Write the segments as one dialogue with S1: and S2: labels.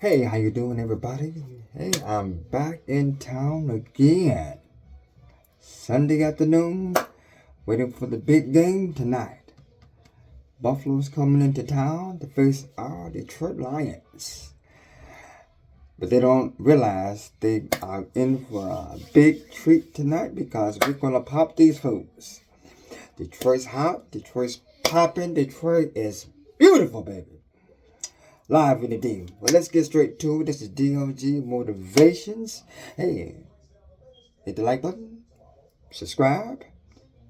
S1: Hey, how you doing, everybody? Hey, I'm back in town again. Sunday afternoon, waiting for the big game tonight. Buffalo's coming into town to face our Detroit Lions. But they don't realize they are in for a big treat tonight because we're going to pop these fools. Detroit's hot, Detroit's popping, Detroit is beautiful, baby. Live in the D. Well, let's get straight to it. This is DOG Motivations. Hey, hit the like button, subscribe,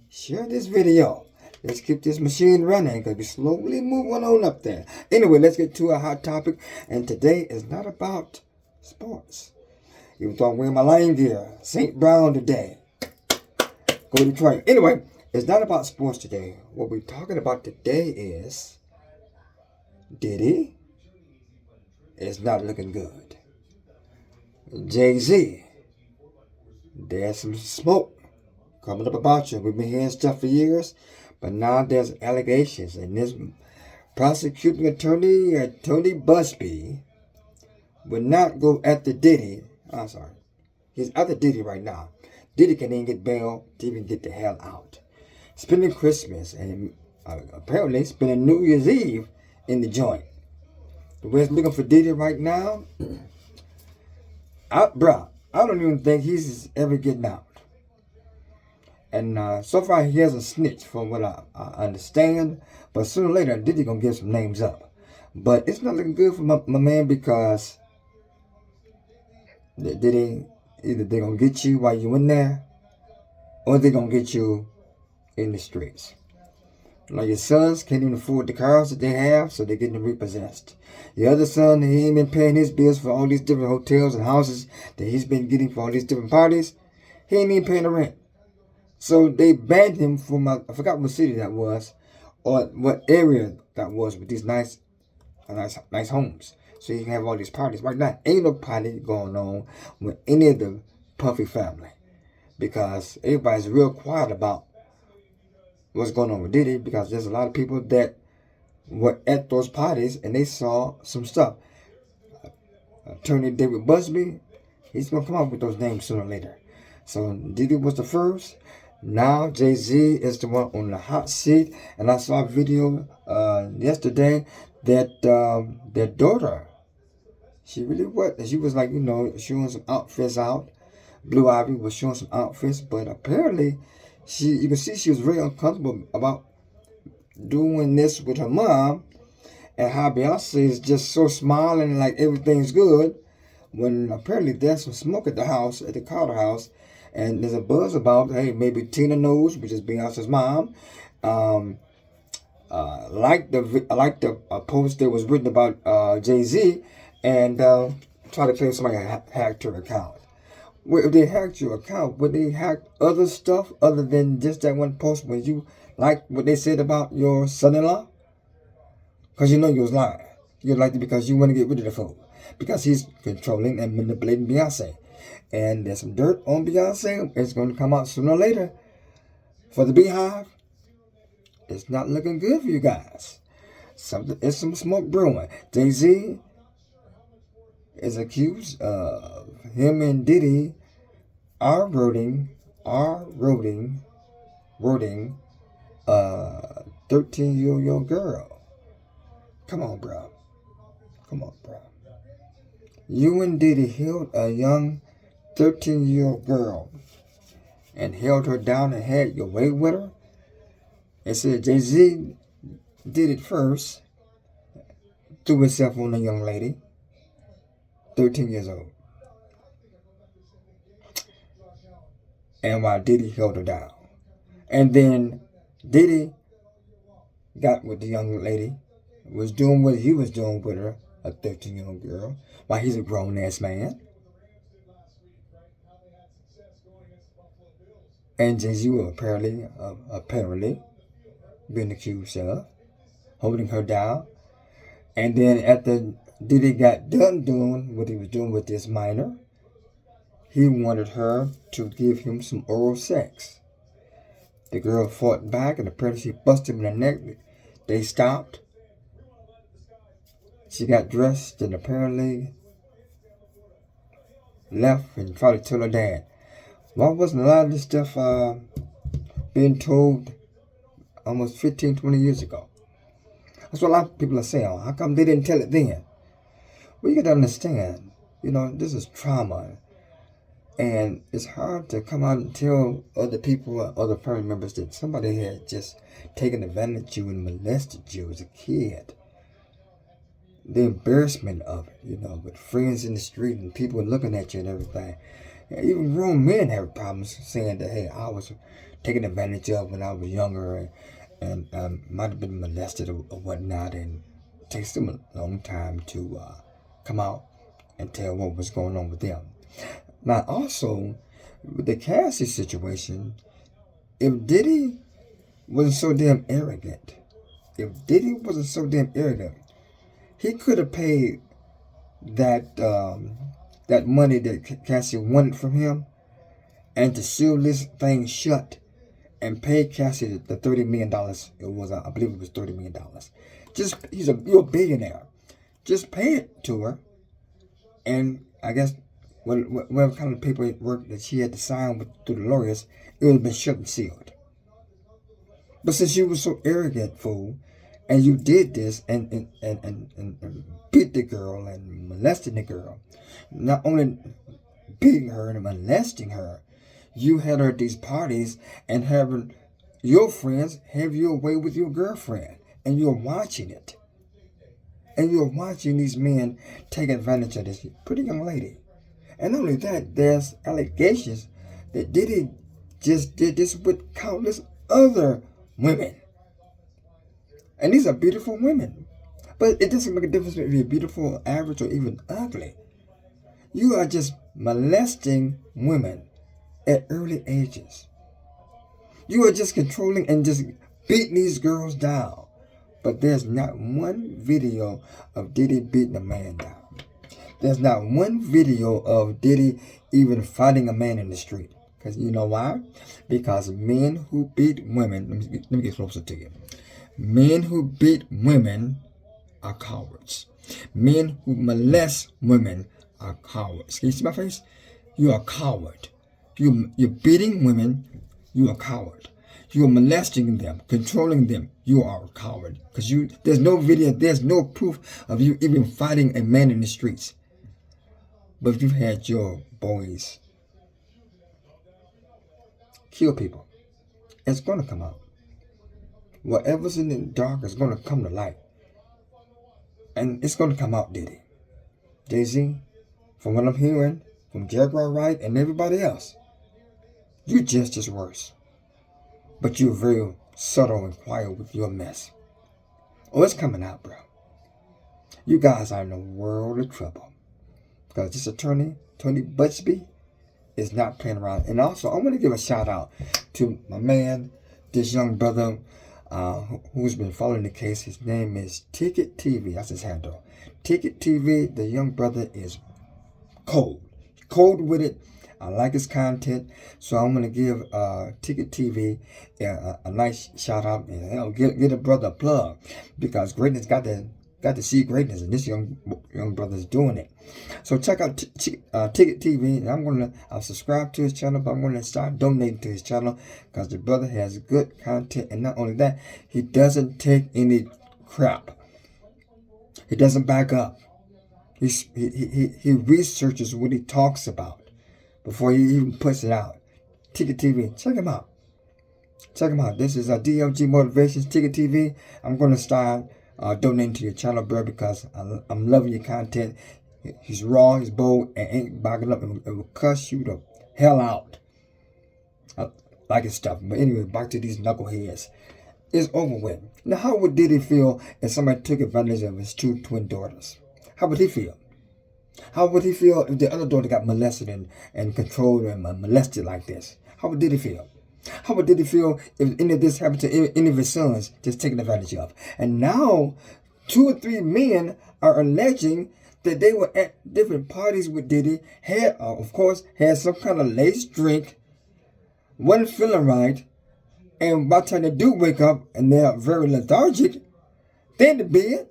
S1: share this video. Let's keep this machine running because we slowly moving on up there. Anyway, let's get to a hot topic. And today is not about sports. Even though I'm wearing my Lion gear, St. Brown today. Go Detroit. Anyway, it's not about sports today. What we're talking about today is Diddy is not looking good. Jay Z, there's some smoke coming up about you. We've been hearing stuff for years, but now there's allegations, and this prosecuting attorney, Tony Busby, would not go after Diddy. I'm sorry, he's after Diddy right now. Diddy can't even get bail to even get the hell out. Spending Christmas and apparently spending New Year's Eve in the joint. The way it's looking for Diddy right now, I don't even think he's ever getting out. And so far he hasn't snitched from what I understand. But sooner or later, Diddy gonna give some names up. But it's not looking good for my man because Diddy, either they're gonna get you while you in there, or they're gonna get you in the streets. Like your sons can't even afford the cars that they have, so they're getting repossessed. The other son, he ain't been paying his bills for all these different hotels and houses that he's been getting for all these different parties. He ain't even paying the rent. So they banned him from, I forgot what city that was, or what area that was with these nice homes. So you can have all these parties. Right now, ain't no party going on with any of the Puffy family. Because everybody's real quiet about what's going on with Diddy, because there's a lot of people that were at those parties and they saw some stuff. Attorney David Busby, he's going to come up with those names sooner or later. So Diddy was the first. Now Jay Z is the one on the hot seat. And I saw a video yesterday that their daughter, she was like, showing some outfits out. Blue Ivy was showing some outfits, but apparently you can see she was very uncomfortable about doing this with her mom, and how Beyonce is just so smiling like everything's good, when apparently there's some smoke at the Carter house, and there's a buzz about, hey, maybe Tina knows, which is Beyonce's mom, like the post that was written about Jay Z, and try to claim somebody hacked her account. Well, if they hacked your account, would they hack other stuff other than just that one post when you like what they said about your son-in-law? Because you was lying. You liked it because you want to get rid of the fool. Because he's controlling and manipulating Beyonce. And there's some dirt on Beyonce. It's going to come out sooner or later. For the Beehive, it's not looking good for you guys. It's some smoke brewing. Jay Z is accused of him and Diddy are roading a 13-year-old girl. Come on, bro. You and Diddy held a young 13-year-old girl and held her down and had your way with her. And said Jay Z did it first, threw himself on a young lady, 13 years old. And while Diddy held her down. And then Diddy got with the young lady, was doing what he was doing with her, a 13-year-old girl, while he's a grown-ass man. And Jay-Z will apparently been accused of holding her down. And then after Diddy got done doing what he was doing with this minor, he wanted her to give him some oral sex. The girl fought back, and apparently she busted him in the neck. They stopped. She got dressed, and apparently left and tried to tell her dad. Why wasn't a lot of this stuff being told almost 15, 20 years ago? That's what a lot of people are saying. How come they didn't tell it then? Well, you got to understand, this is trauma. And it's hard to come out and tell other people or other family members that somebody had just taken advantage of you and molested you as a kid. The embarrassment of it, with friends in the street and people looking at you and everything. And even grown men have problems saying that, hey, I was taken advantage of when I was younger and might have been molested or whatnot. And it takes them a long time to come out and tell what was going on with them. Now, also, with the Cassie situation, if Diddy wasn't so damn arrogant, he could have paid that money that Cassie wanted from him and to seal this thing shut and pay Cassie the $30 million. It was, I believe it was $30 million. You're a billionaire. Just pay it to her. And I guess whatever kind of paperwork that she had to sign through the lawyers, it would have been shut and sealed. But since you were so arrogant, fool, and you did this and beat the girl and molested the girl, not only beating her and molesting her, you had her at these parties and having your friends have you away with your girlfriend, and you're watching it. And you're watching these men take advantage of this pretty young lady. And not only that, there's allegations that Diddy just did this with countless other women. And these are beautiful women. But it doesn't make a difference if you're beautiful, average, or even ugly. You are just molesting women at early ages. You are just controlling and just beating these girls down. But there's not one video of Diddy beating a man down. There's not one video of Diddy even fighting a man in the street. Because you know why? Because men who beat women, let me get closer to you. Men who beat women are cowards. Men who molest women are cowards. Can you see my face? You are a coward. You're beating women, you are a coward. You are molesting them, controlling them, you are a coward. Because there's no video, there's no proof of you even fighting a man in the streets. But if you've had your boys kill people, it's going to come out. Whatever's in the dark is going to come to light. And it's going to come out, Diddy. Jay Z, from what I'm hearing, from Jaguar Wright and everybody else, you're just as worse. But you're very subtle and quiet with your mess. Oh, it's coming out, bro. You guys are in a world of trouble. Because this attorney, Tony Butchby, is not playing around. And also, I want to give a shout out to my man, this young brother who's been following the case. His name is Ticket TV. That's his handle. Ticket TV, the young brother is cold. Cold with it. I like his content. So I'm going to give Ticket TV a nice shout out. And get a brother a plug. Because greatness got to see greatness. And this young brother's doing it. So check out Ticket TV. And I'll subscribe to his channel, but I'm going to start donating to his channel because the brother has good content. And not only that, he doesn't take any crap. He doesn't back up. He researches what he talks about before he even puts it out. Ticket TV. Check him out. Check him out. This is DLG Motivations, Ticket TV. I'm going to start donating to your channel, bro, because I'm loving your content. He's raw, he's bold, and ain't backing up. It will cuss you the hell out. I like his stuff. But anyway, back to these knuckleheads. It's over with. Now, how would Diddy feel if somebody took advantage of his two twin daughters? How would he feel? How would he feel if the other daughter got molested and controlled and molested like this? How would Diddy feel? How would Diddy feel if any of this happened to any of his sons just taken advantage of? And now, 2 or 3 men are alleging that they were at different parties with Diddy, had some kind of laced drink, wasn't feeling right, and by the time they do wake up and they're very lethargic, they're in the bed,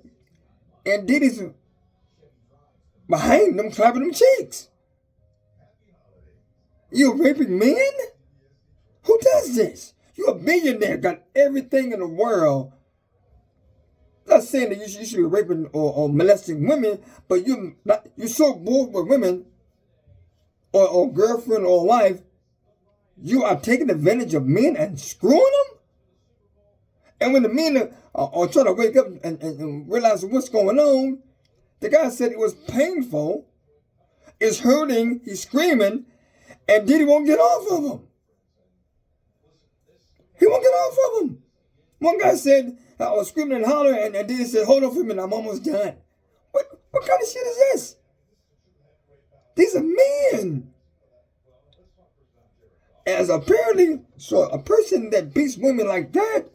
S1: and Diddy's behind them clapping them cheeks. You're raping men? Who does this? You're a billionaire, got everything in the world. Not saying that you should be raping or molesting women, but you're so bored with women or girlfriend or wife, you are taking advantage of men and screwing them? And when the men are trying to wake up and realize what's going on, the guy said it was painful, it's hurting, he's screaming, and Diddy won't get off of him. He won't get off of him. One guy said, I was screaming and hollering, and Diddy said, hold on for a minute, I'm almost done. What kind of shit is this? These are men. As apparently, so a person that beats women like that,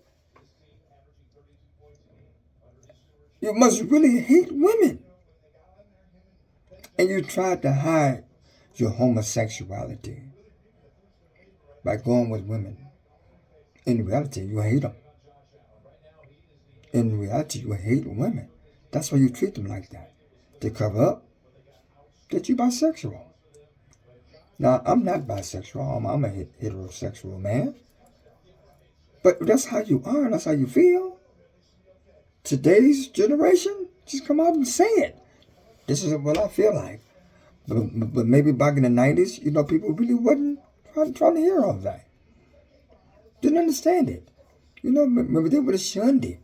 S1: you must really hate women. And you try to hide your homosexuality by going with women. In reality, you hate them. In reality, you hate women. That's why you treat them like that. To cover up that you're bisexual. Now, I'm not bisexual. I'm a heterosexual man. But that's how you are. That's how you feel. Today's generation, just come out and say it. This is what I feel like. But maybe back in the 90s, people really wasn't trying to hear all that. Didn't understand it. Maybe they would have shunned it.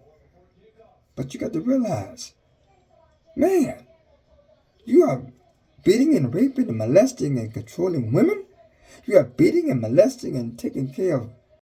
S1: But you got to realize, man, you are beating and raping and molesting and controlling women. You are beating and molesting and taking care of